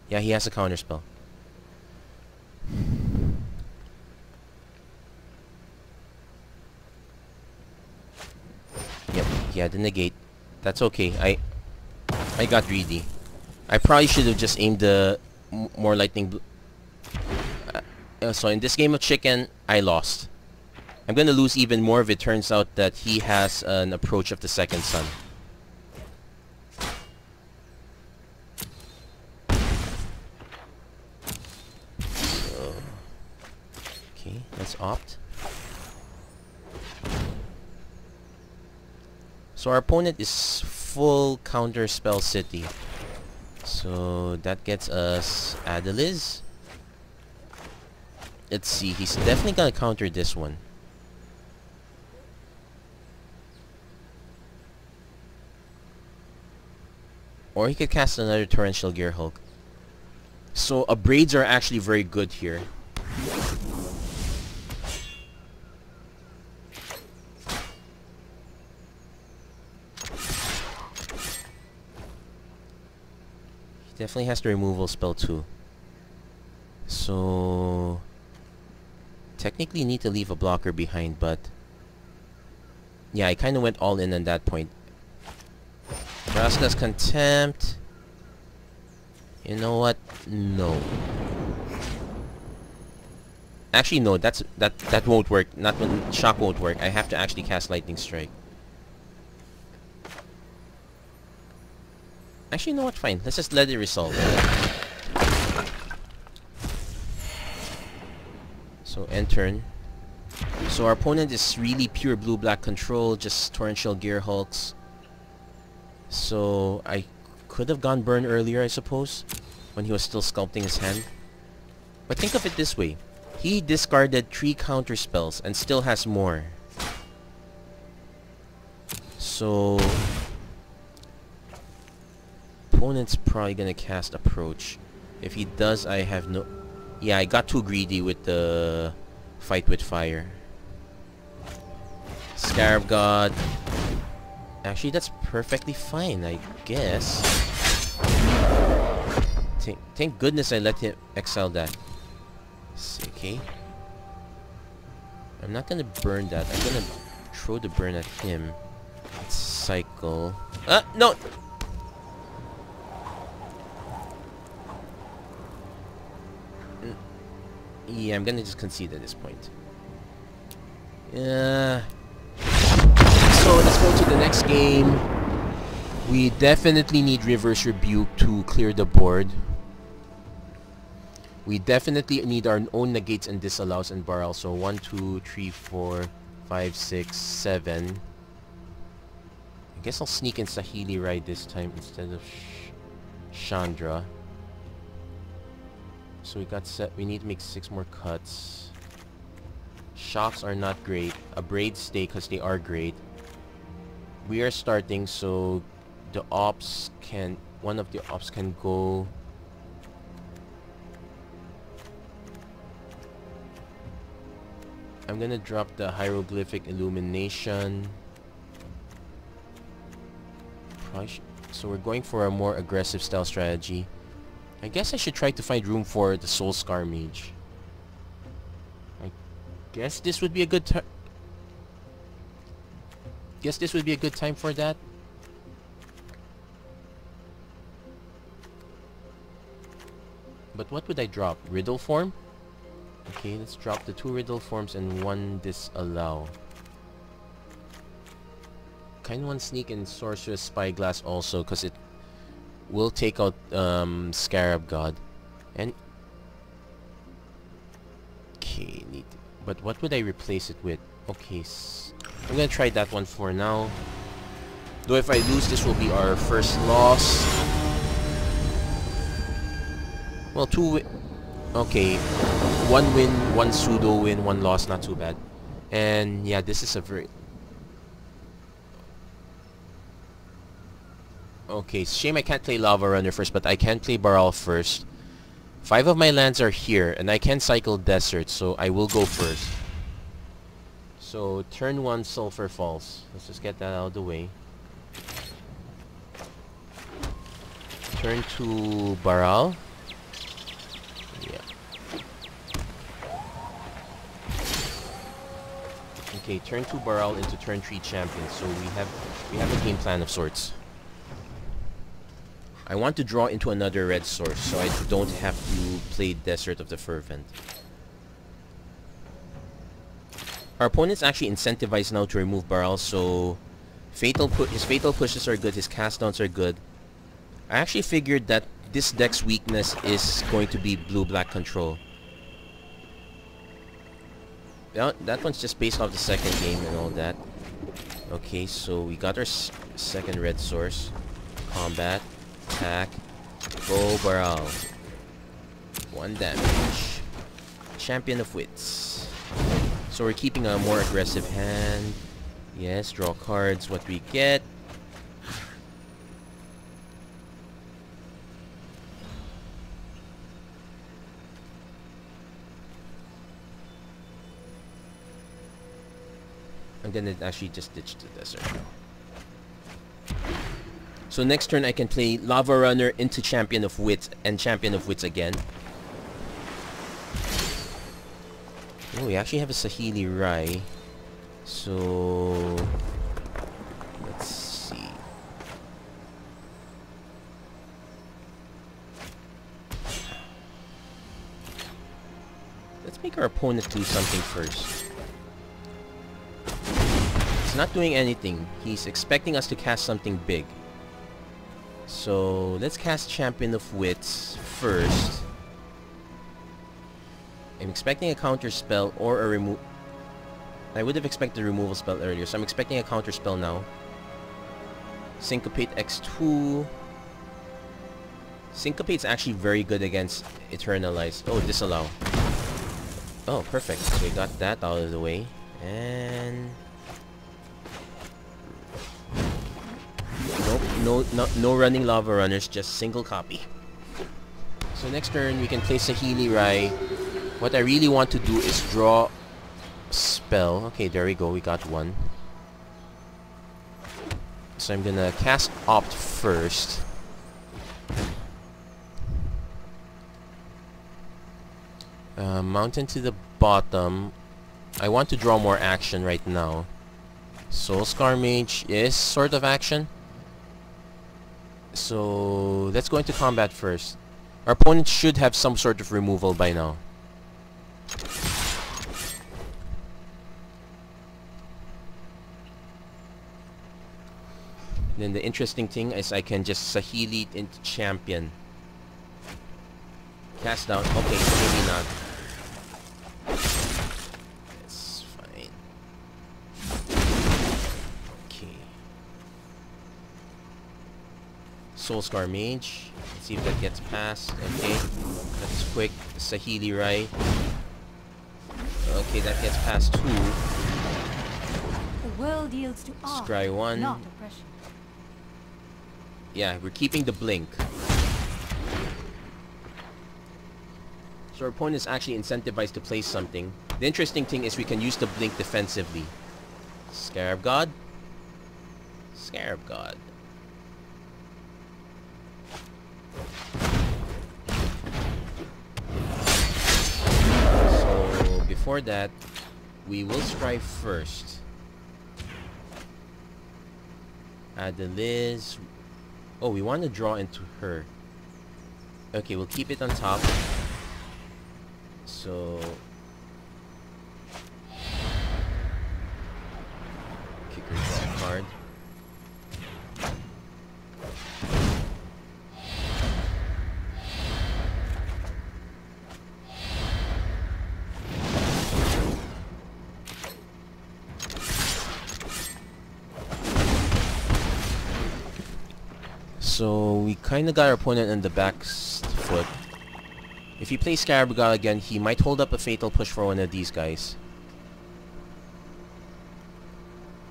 Yeah, he has a counter spell. Yep, he had the negate. That's okay. I got greedy. I probably should have just aimed the more lightning. So in this game of chicken, I lost. I'm gonna lose even more if it turns out that he has an approach of the second sun. So, okay, let's opt. So our opponent is full counter spell city. So that gets us Adeliz. Let's see, he's definitely gonna counter this one. Or he could cast another Torrential Gearhulk. So Braids are actually very good here. He definitely has the removal spell too. So technically need to leave a blocker behind, but yeah, I kind of went all in on that point. Vraska's Contempt. You know what? No. Actually, no. That won't work. Not when Shock won't work. I have to actually cast Lightning Strike. Actually, you know what? Fine. Let's just let it resolve. So end turn. So our opponent is really pure blue-black control. Just Torrential Gearhulks. So I could have gone burn earlier, I suppose, when he was still sculpting his hand. But think of it this way. He discarded 3 counter spells and still has more. So opponent's probably gonna cast Approach. If he does, I have no... Yeah, I got too greedy with the Fight with Fire. Scarab God. Actually, that's perfectly fine, I guess. Thank goodness I let him exile that. Okay. I'm not gonna burn that. I'm gonna throw the burn at him. Let's cycle. No! Yeah, I'm gonna just concede at this point. Yeah. So let's go to the next game. We definitely need Reverse Rebuke to clear the board. We definitely need our own negates and disallows and bar also. 1, 2, 3, 4, 5, 6, 7. I guess I'll sneak in Sahili Ride this time instead of Chandra. So we got set. We need to make 6 more cuts. Shocks are not great. Braids stay because they are great. We are starting, so the ops can... One of the ops can go... I'm gonna drop the Hieroglyphic Illumination. So we're going for a more aggressive style strategy. I guess I should try to find room for the Soul Scar Mage. I guess this would be a good time. Guess this would be a good time for that. But what would I drop? Riddle form? Okay, let's drop the 2 riddle forms and 1 disallow. Kinda want to sneak in Sorceress Spyglass also, because it will take out Scarab God. And okay, but what would I replace it with? Okay, I'm gonna try that one for now. Though if I lose, this will be our first loss. Well, 2 okay, 1 win, 1 pseudo win, 1 loss, not too bad. And yeah, this is a very... Okay, shame I can't play Lava Runner first, but I can play Baral first. 5 of my lands are here, and I can cycle Desert, so I will go first. So, turn 1 Sulfur Falls. Let's just get that out of the way. Turn 2 Baral. Yeah. Okay, turn 2 Baral into turn 3 Champion. So we have a game plan of sorts. I want to draw into another red source, so I don't have to play Desert of the Fervent. Our opponent's actually incentivized now to remove Baral, so his fatal pushes are good, his cast downs are good. I actually figured that this deck's weakness is going to be blue-black control. Well, that one's just based off the second game and all that. Okay, so we got our second red source. Combat. Attack. Go Baral. 1 damage. Champion of Wits. So we're keeping a more aggressive hand. Yes, draw cards. What we get. I'm gonna actually just ditch the desert now. So next turn I can play Lava Runner into Champion of Wits and Champion of Wits again. Oh, we actually have a Saheeli Rai. So let's see. Let's make our opponent do something first. He's not doing anything. He's expecting us to cast something big. So let's cast Champion of Wits first. I'm expecting a counter spell or a remove. I would have expected a removal spell earlier, so I'm expecting a counter spell now. Syncopate X2. Syncopate's actually very good against Eternalize. Oh, disallow. Oh, perfect. So we got that out of the way. And nope, no running Lava Runners, just single copy. So next turn we can play Saheeli Rai. What I really want to do is draw spell. Okay, there we go, we got one. So I'm gonna cast Opt first. Mountain to the bottom. I want to draw more action right now. Soulscar Mage is sort of action. So let's go into combat first. Our opponent should have some sort of removal by now. Then the interesting thing is I can just Saheeli into Champion. Cast down. Okay, maybe not. That's fine. Okay. Soulscar Mage. Let's see if that gets past. Okay. That's quick. Saheeli Rai. Okay, that gets past 2. The world yields to awe, Scry 1. not oppression. Yeah, we're keeping the blink. So our opponent is actually incentivized to play something. The interesting thing is we can use the blink defensively. Scarab God. Scarab God. So before that, we will scry first. Add the Liz. Oh, we want to draw into her. Okay, we'll keep it on top. So kick her draw card. So we kind of got our opponent on the back foot. If he plays Scarab God again, he might hold up a fatal push for one of these guys.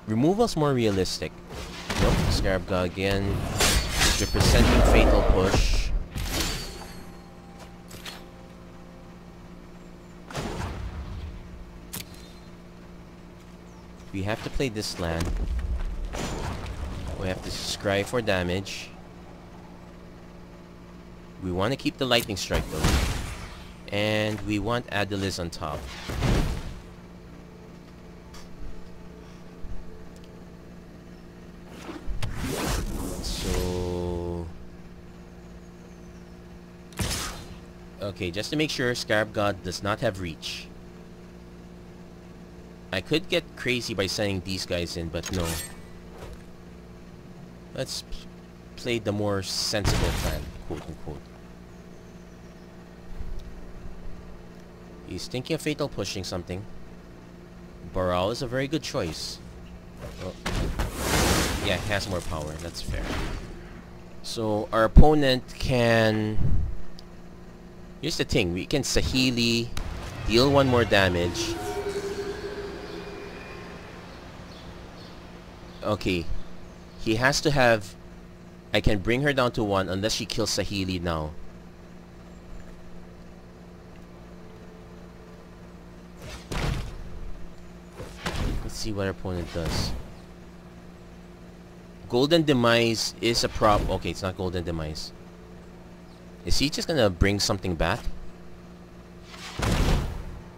Removal's more realistic. Nope, Scarab God again. Representing Fatal Push. We have to play this land. We have to scry for damage. We want to keep the Lightning Strike though. And we want Adelis on top. So... okay, just to make sure, Scarab God does not have reach. I could get crazy by sending these guys in, but no. Let's play the more sensible plan, quote unquote. He's thinking of Fatal Pushing something. Baral is a very good choice. Oh. Yeah, he has more power, that's fair. So our opponent can... here's the thing, we can Saheeli, deal 1 more damage. Okay, he has to have... I can bring her down to 1 unless she kills Saheeli now. Let's see what our opponent does. Golden Demise is a prop. Okay, it's not Golden Demise. Is he just gonna bring something back?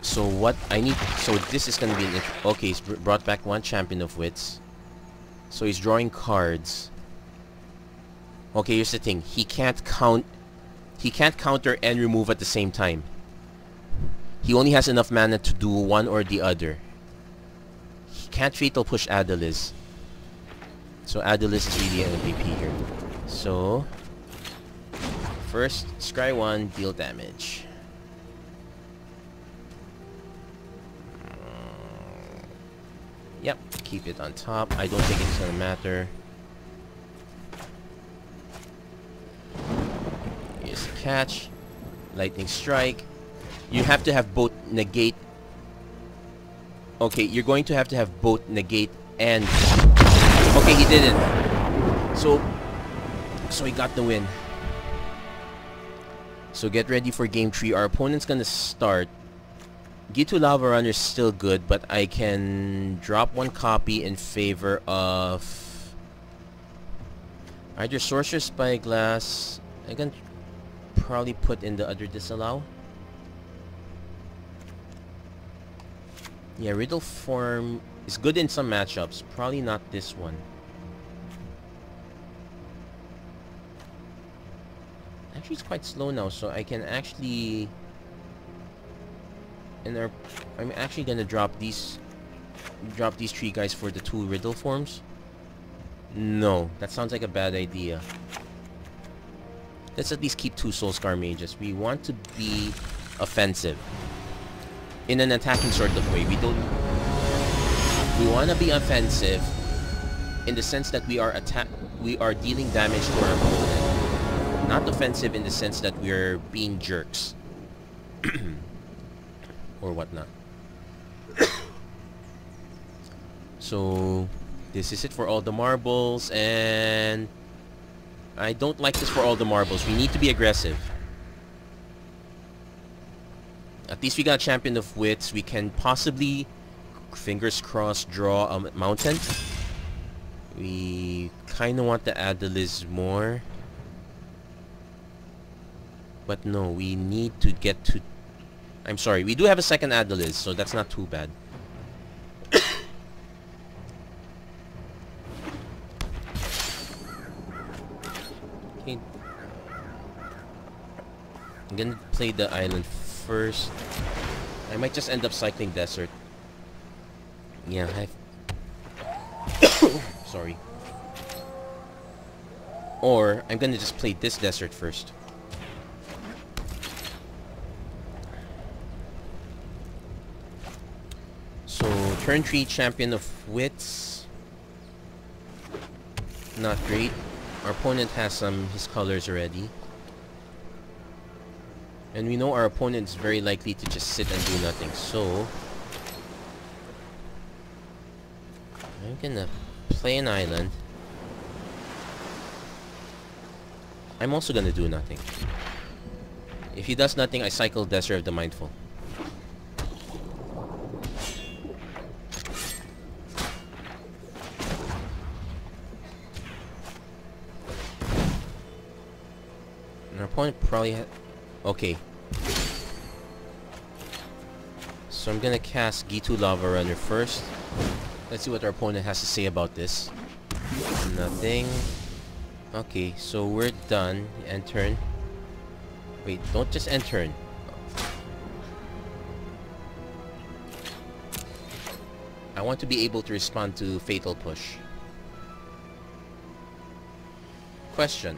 So what I need... so this is gonna be an... okay, he's brought back 1 Champion of Wits. So he's drawing cards. Okay, here's the thing. He can't count... he can't counter and remove at the same time. He only has enough mana to do one or the other. He can't Fatal Push Adelis. So Adelis is really an MVP here. So... first, scry 1, deal damage. Yep, keep it on top. I don't think it's gonna matter. Here's the catch. Lightning Strike. You have to have both negate. Okay, you're going to have both negate and... okay, he didn't. So he got the win. So get ready for game 3. Our opponent's gonna start. Gitu Lava Runner is still good, but I can drop 1 copy in favor of either Sorcerer's Spyglass. I can probably put in the other Disallow. Yeah, Riddle Form is good in some matchups. Probably not this one. Actually, it's quite slow now, so I can actually... and I'm actually gonna drop these 3 guys for the 2 Riddle Forms. No, that sounds like a bad idea. Let's at least keep 2 Soulscar Mages. We want to be offensive in an attacking sort of way. We want to be offensive in the sense that we are dealing damage to our opponent, not offensive in the sense that we're being jerks. Or whatnot. So this is it for all the marbles, and I don't like this for all the marbles. We need to be aggressive. At least we got Champion of Wits. We can possibly, fingers crossed, draw a mountain. We kind of want to add the Liz more, but no, we need to get to... I'm sorry, we do have a second Adelis, so that's not too bad. Okay. I'm gonna play the island first. I might just end up cycling desert. Yeah, sorry. Or, I'm gonna just play this desert first. So, turn 3 Champion of Wits. Not great. Our opponent has his colors already. And we know our opponent is very likely to just sit and do nothing. So, I'm gonna play an island. I'm also gonna do nothing. If he does nothing, I cycle Desert of the Mindful. And our opponent probably okay. So I'm gonna cast G2 Lava Runner first. Let's see what our opponent has to say about this. Nothing. Okay, so we're done. End turn. Wait, don't just end turn. I want to be able to respond to Fatal Push. Question.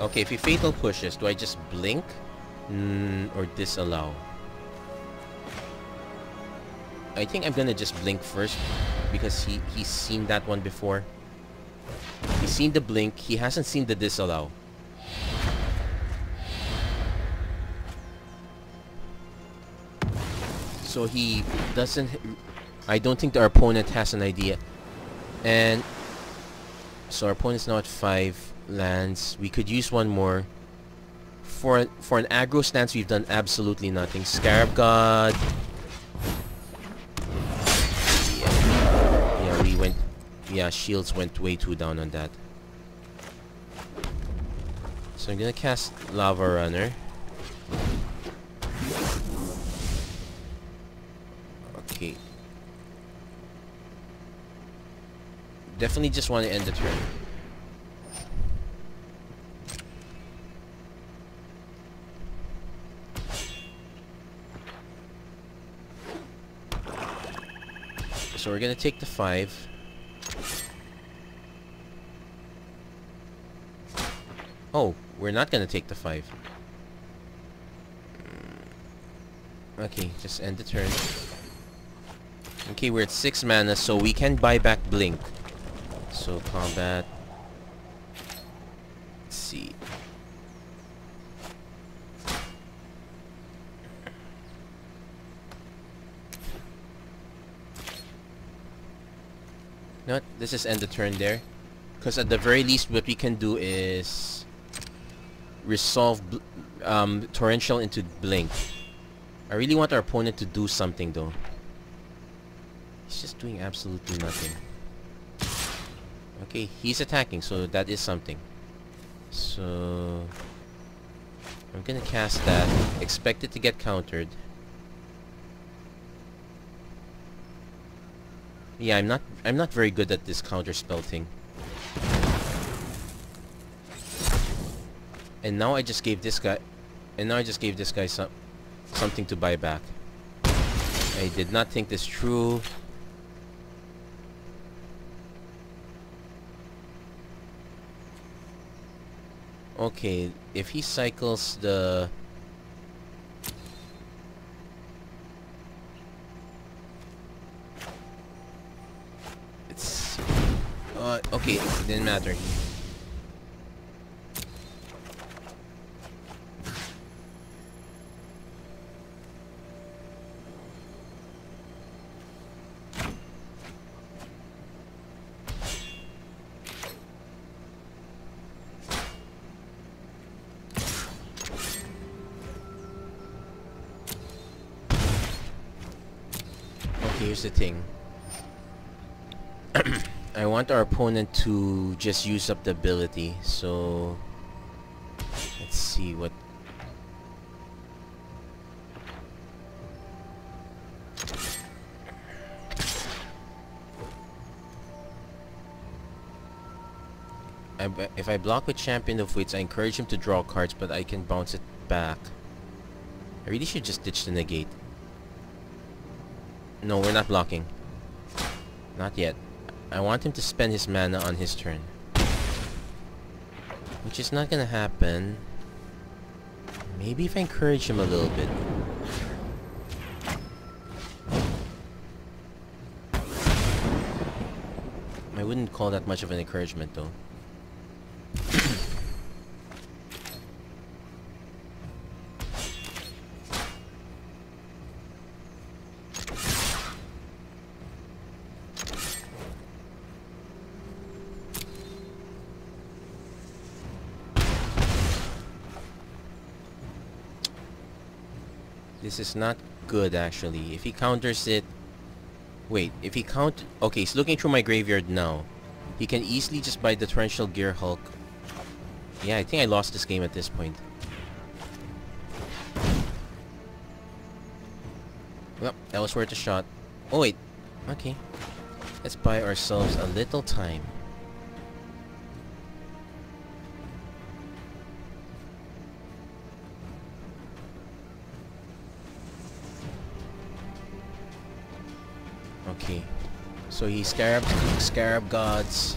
Okay, if he Fatal Pushes, do I just blink? Or disallow? I think I'm gonna just blink first because he's seen that one before. He's seen the blink, he hasn't seen the disallow. So he doesn't... I don't think our opponent has an idea. And so our opponent's now at 5 lands. We could use one more. For an aggro stance, we've done absolutely nothing. Scarab God. Yeah, we went... Yeah, shields went way too down on that. So I'm gonna cast Lava Runner. Okay. Definitely just want to end the turn. So we're gonna take the 5. Oh, we're not gonna take the 5. Okay, just end the turn. Okay, we're at 6 mana, so we can buy back Blink. So combat. Let's see. You know what? Let's just end the turn there. Because at the very least, what we can do is resolve Torrential into Blink. I really want our opponent to do something though. He's just doing absolutely nothing. Okay, he's attacking, so that is something. So I'm gonna cast that. Expect it to get countered. Yeah, I'm not very good at this counter spell thing. And now I just gave this guy something to buy back. I did not think this through. Okay, if he cycles the... It's... okay, it didn't matter. Here's the thing. I want our opponent to just use up the ability, so let's see what... If I block with Champion of Wits, I encourage him to draw cards, but I can bounce it back. I really should just ditch the negate. No, we're not blocking. Not yet. I want him to spend his mana on his turn. Which is not gonna happen. Maybe if I encourage him a little bit. I wouldn't call that much of an encouragement though. This is not good, actually. If he counters it... Wait, if he count... Okay, he's looking through my graveyard now. He can easily just buy the Torrential Gear Hulk. Yeah, I think I lost this game at this point. Well, that was worth a shot. Oh, wait. Okay. Let's buy ourselves a little time. Okay. So he Scarab Gods.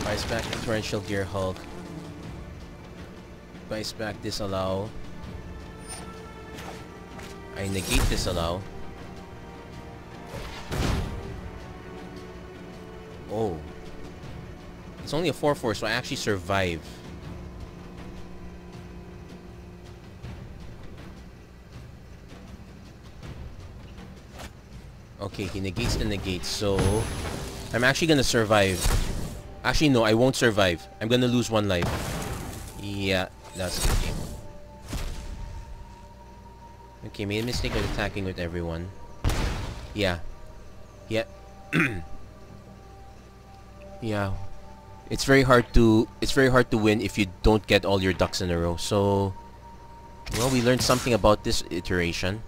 Buys back the Torrential Gear Hulk. Buys back Disallow. I negate Disallow. Oh. It's only a 4/4, so I actually survive. Okay, he negates the negate, so I'm actually gonna survive. Actually, no, I won't survive. I'm gonna lose 1 life. Yeah, that's the game. Okay, made a mistake of attacking with everyone. Yeah. Yeah. Yeah. It's very hard to win if you don't get all your ducks in a row. So, well, we learned something about this iteration.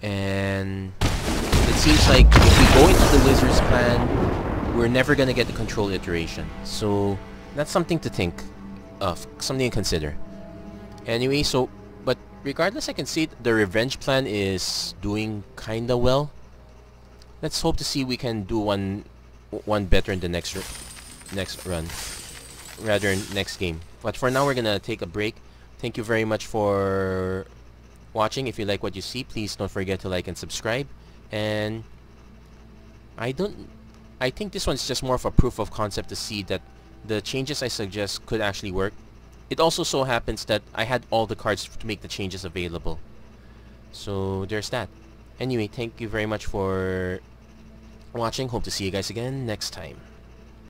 And it seems like if we go into the Wizard's plan, we're never gonna get the control iteration. So that's something to think of, something to consider. Anyway, so but regardless, I can see the revenge plan is doing kinda well. Let's hope to see we can do one better in the next run, rather next game. But for now, we're gonna take a break. Thank you very much for watching. If you like what you see, please don't forget to like and subscribe. And I think this one's just more of a proof of concept to see that the changes I suggest could actually work. It also so happens that I had all the cards to make the changes available. So there's that. Anyway, thank you very much for watching. Hope to see you guys again next time.